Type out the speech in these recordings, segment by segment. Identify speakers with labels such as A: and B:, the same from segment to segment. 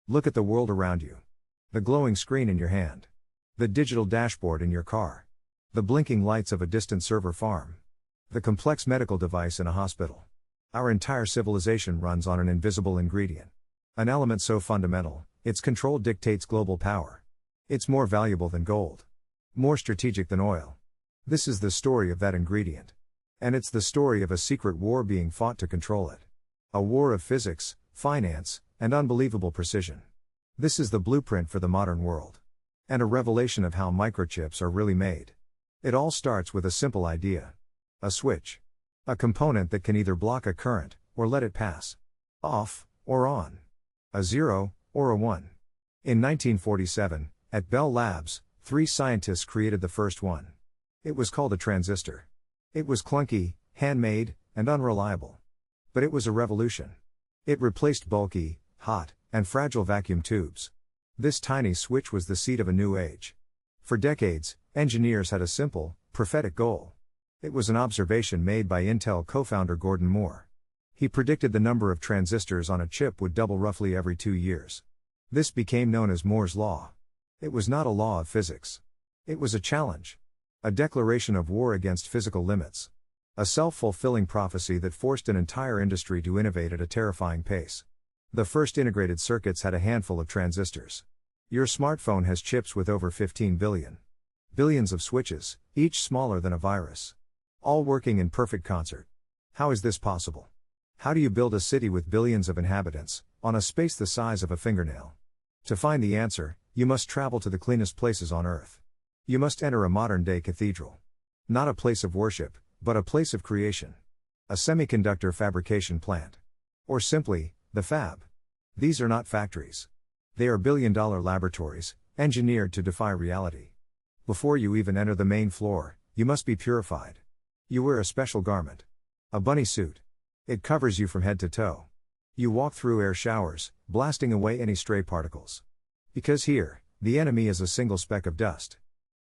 A: Look at the world around you. The glowing screen in your hand. The digital dashboard in your car. The blinking lights of a distant server farm. The complex medical device in a hospital. Our entire civilization runs on an invisible ingredient. An element so fundamental, its control dictates global power. It's more valuable than gold. More strategic than oil. This is the story of that ingredient. And it's the story of a secret war being fought to control it. A war of physics, finance, and unbelievable precision. This is the blueprint for the modern world. And a revelation of how microchips are really made. It all starts with a simple idea. A switch. A component that can either block a current, or let it pass. Off, or on. A 0, or a 1. In 1947, at Bell Labs, 3 scientists created the first one. It was called a transistor. It was clunky, handmade, and unreliable. But it was a revolution. It replaced bulky, hot, and fragile vacuum tubes. This tiny switch was the seed of a new age. For decades, engineers had a simple, prophetic goal. It was an observation made by Intel co-founder Gordon Moore. He predicted the number of transistors on a chip would double roughly every 2 years. This became known as Moore's Law. It was not a law of physics. It was a challenge. A declaration of war against physical limits. A self-fulfilling prophecy that forced an entire industry to innovate at a terrifying pace. The first integrated circuits had a handful of transistors. Your smartphone has chips with over 15 billion. Billions of switches, each smaller than a virus. All working in perfect concert. How is this possible? How do you build a city with billions of inhabitants, on a space the size of a fingernail? To find the answer, you must travel to the cleanest places on Earth. You must enter a modern-day cathedral. Not a place of worship, but a place of creation. A semiconductor fabrication plant. Or simply, the fab. These are not factories. They are billion-dollar laboratories, engineered to defy reality. Before you even enter the main floor, you must be purified. You wear a special garment. A bunny suit. It covers you from head to toe. You walk through air showers, blasting away any stray particles. Because here, the enemy is a single speck of dust.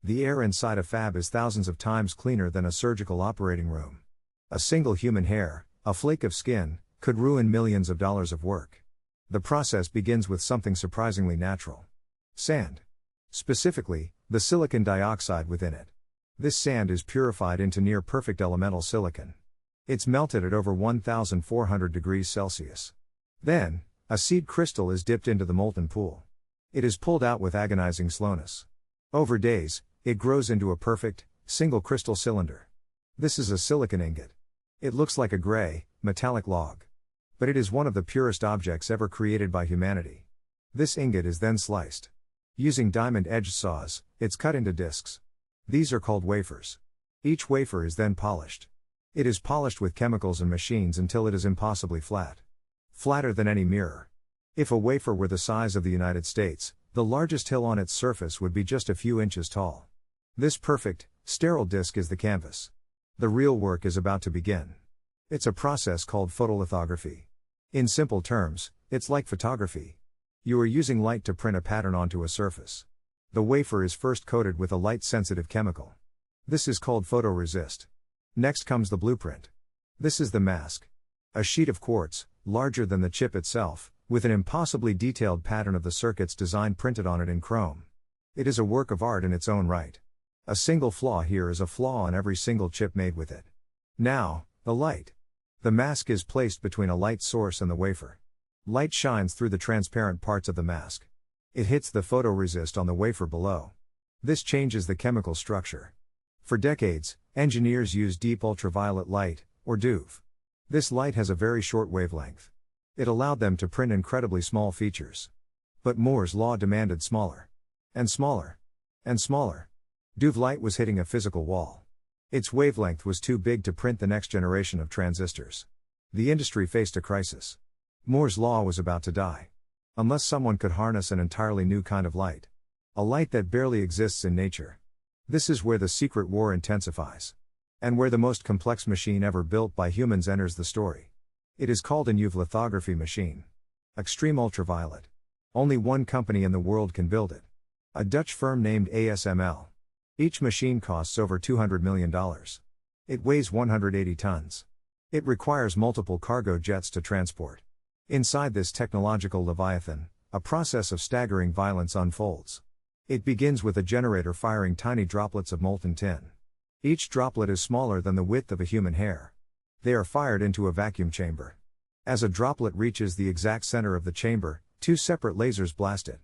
A: The air inside a fab is thousands of times cleaner than a surgical operating room. A single human hair, a flake of skin, could ruin millions of dollars of work. The process begins with something surprisingly natural. Sand. Specifically, the silicon dioxide within it. This sand is purified into near-perfect elemental silicon. It's melted at over 1,400 degrees Celsius. Then, a seed crystal is dipped into the molten pool. It is pulled out with agonizing slowness. Over days, it grows into a perfect, single crystal cylinder. This is a silicon ingot. It looks like a gray, metallic log. But it is one of the purest objects ever created by humanity. This ingot is then sliced. Using diamond-edged saws, it's cut into discs. These are called wafers. Each wafer is then polished. It is polished with chemicals and machines until it is impossibly flat. Flatter than any mirror. If a wafer were the size of the United States, the largest hill on its surface would be just a few inches tall. This perfect, sterile disc is the canvas. The real work is about to begin. It's a process called photolithography. In simple terms, it's like photography. You are using light to print a pattern onto a surface. The wafer is first coated with a light-sensitive chemical. This is called photoresist. Next comes the blueprint. This is the mask. A sheet of quartz, larger than the chip itself, with an impossibly detailed pattern of the circuit's design printed on it in chrome. It is a work of art in its own right. A single flaw here is a flaw on every single chip made with it. Now, the light. The mask is placed between a light source and the wafer. Light shines through the transparent parts of the mask. It hits the photoresist on the wafer below. This changes the chemical structure. For decades, engineers used deep ultraviolet light, or DUV. This light has a very short wavelength. It allowed them to print incredibly small features. But Moore's law demanded smaller. And smaller. And smaller. DUV light was hitting a physical wall. Its wavelength was too big to print the next generation of transistors. The industry faced a crisis. Moore's law was about to die. Unless someone could harness an entirely new kind of light. A light that barely exists in nature. This is where the secret war intensifies. And where the most complex machine ever built by humans enters the story. It is called a UV lithography machine. Extreme ultraviolet. Only one company in the world can build it. A Dutch firm named ASML. Each machine costs over $200 million. It weighs 180 tons. It requires multiple cargo jets to transport. Inside this technological leviathan, a process of staggering violence unfolds. It begins with a generator firing tiny droplets of molten tin. Each droplet is smaller than the width of a human hair. They are fired into a vacuum chamber. As a droplet reaches the exact center of the chamber, two separate lasers blast it.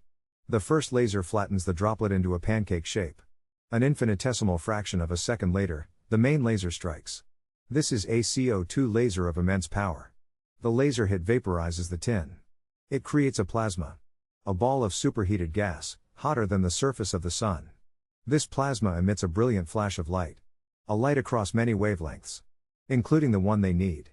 A: The first laser flattens the droplet into a pancake shape. An infinitesimal fraction of a second later, the main laser strikes. This is a CO2 laser of immense power. The laser hit vaporizes the tin. It creates a plasma. A ball of superheated gas, hotter than the surface of the sun. This plasma emits a brilliant flash of light. A light across many wavelengths. Including the one they need.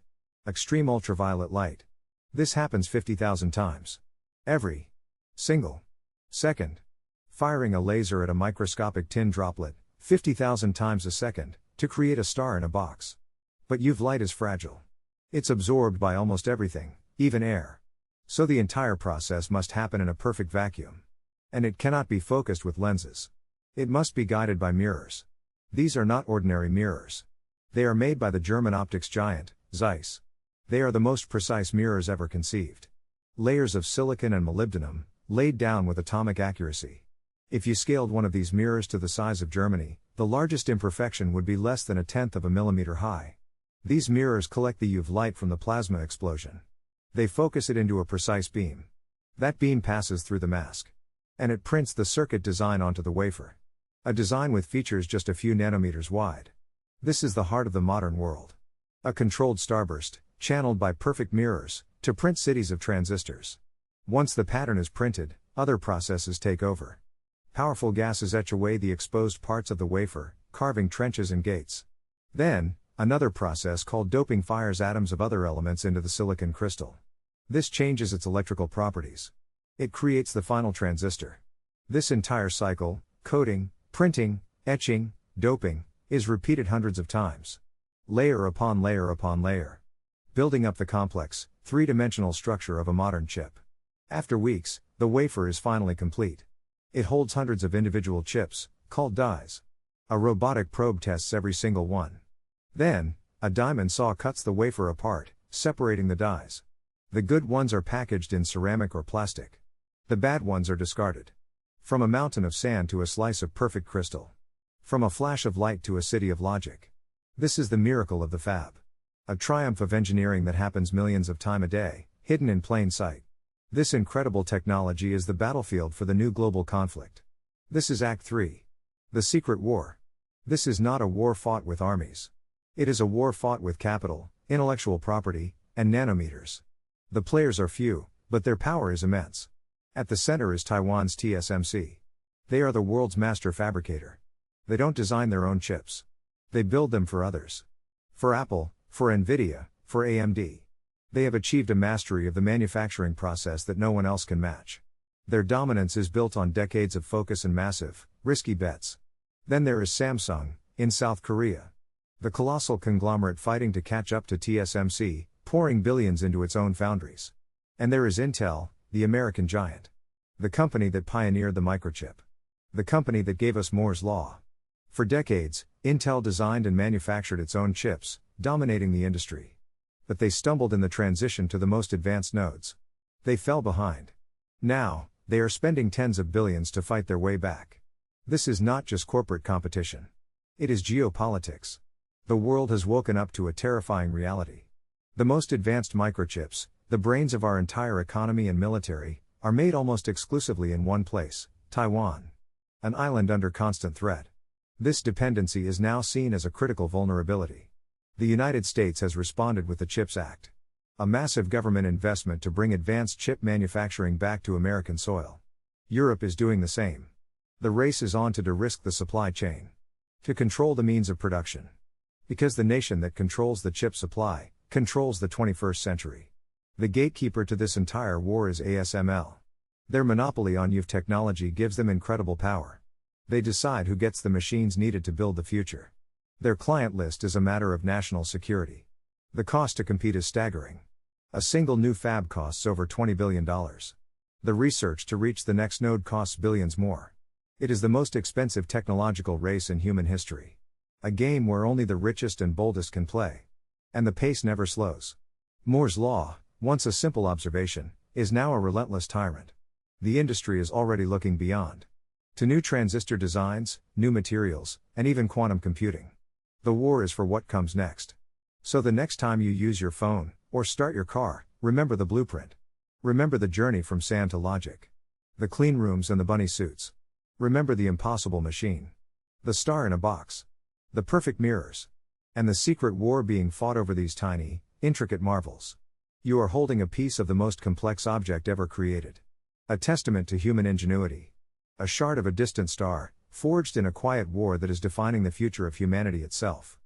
A: Extreme ultraviolet light. This happens 50,000 times. Every single second. Firing a laser at a microscopic tin droplet, 50,000 times a second, to create a star in a box. But UV light is fragile. It's absorbed by almost everything, even air. So the entire process must happen in a perfect vacuum. And it cannot be focused with lenses. It must be guided by mirrors. These are not ordinary mirrors. They are made by the German optics giant, Zeiss. They are the most precise mirrors ever conceived. Layers of silicon and molybdenum, laid down with atomic accuracy. If you scaled one of these mirrors to the size of Germany, the largest imperfection would be less than 1/10 of a millimeter high. These mirrors collect the UV light from the plasma explosion. They focus it into a precise beam. That beam passes through the mask. And it prints the circuit design onto the wafer. A design with features just a few nanometers wide. This is the heart of the modern world. A controlled starburst, channeled by perfect mirrors, to print cities of transistors. Once the pattern is printed, other processes take over. Powerful gases etch away the exposed parts of the wafer, carving trenches and gates. Then, another process called doping fires atoms of other elements into the silicon crystal. This changes its electrical properties. It creates the final transistor. This entire cycle, coating, printing, etching, doping, is repeated hundreds of times. Layer upon layer upon layer. Building up the complex, three-dimensional structure of a modern chip. After weeks, the wafer is finally complete. It holds hundreds of individual chips, called dies. A robotic probe tests every single one. Then, a diamond saw cuts the wafer apart, separating the dies. The good ones are packaged in ceramic or plastic. The bad ones are discarded. From a mountain of sand to a slice of perfect crystal. From a flash of light to a city of logic. This is the miracle of the fab. A triumph of engineering that happens millions of times a day, hidden in plain sight. This incredible technology is the battlefield for the new global conflict. This is Act 3. The secret war. This is not a war fought with armies. It is a war fought with capital, intellectual property, and nanometers. The players are few, but their power is immense. At the center is Taiwan's TSMC. They are the world's master fabricator. They don't design their own chips. They build them for others. For Apple, for Nvidia, for AMD. They have achieved a mastery of the manufacturing process that no one else can match. Their dominance is built on decades of focus and massive, risky bets. Then there is Samsung, in South Korea. The colossal conglomerate fighting to catch up to TSMC, pouring billions into its own foundries. And there is Intel, the American giant. The company that pioneered the microchip. The company that gave us Moore's Law. For decades, Intel designed and manufactured its own chips, dominating the industry. But they stumbled in the transition to the most advanced nodes. They fell behind. Now, they are spending tens of billions to fight their way back. This is not just corporate competition. It is geopolitics. The world has woken up to a terrifying reality. The most advanced microchips, the brains of our entire economy and military, are made almost exclusively in one place, Taiwan. An island under constant threat. This dependency is now seen as a critical vulnerability. The United States has responded with the CHIPS Act. A massive government investment to bring advanced chip manufacturing back to American soil. Europe is doing the same. The race is on to de-risk the supply chain. To control the means of production. Because the nation that controls the chip supply, controls the 21st century. The gatekeeper to this entire war is ASML. Their monopoly on UV technology gives them incredible power. They decide who gets the machines needed to build the future. Their client list is a matter of national security. The cost to compete is staggering. A single new fab costs over $20 billion. The research to reach the next node costs billions more. It is the most expensive technological race in human history. A game where only the richest and boldest can play. And the pace never slows. Moore's Law, once a simple observation, is now a relentless tyrant. The industry is already looking beyond. To new transistor designs, new materials, and even quantum computing. The war is for what comes next. So the next time you use your phone, or start your car, remember the blueprint. Remember the journey from sand to logic. The clean rooms and the bunny suits. Remember the impossible machine. The star in a box. The perfect mirrors. And the secret war being fought over these tiny, intricate marvels. You are holding a piece of the most complex object ever created. A testament to human ingenuity. A shard of a distant star, forged in a quiet war that is defining the future of humanity itself.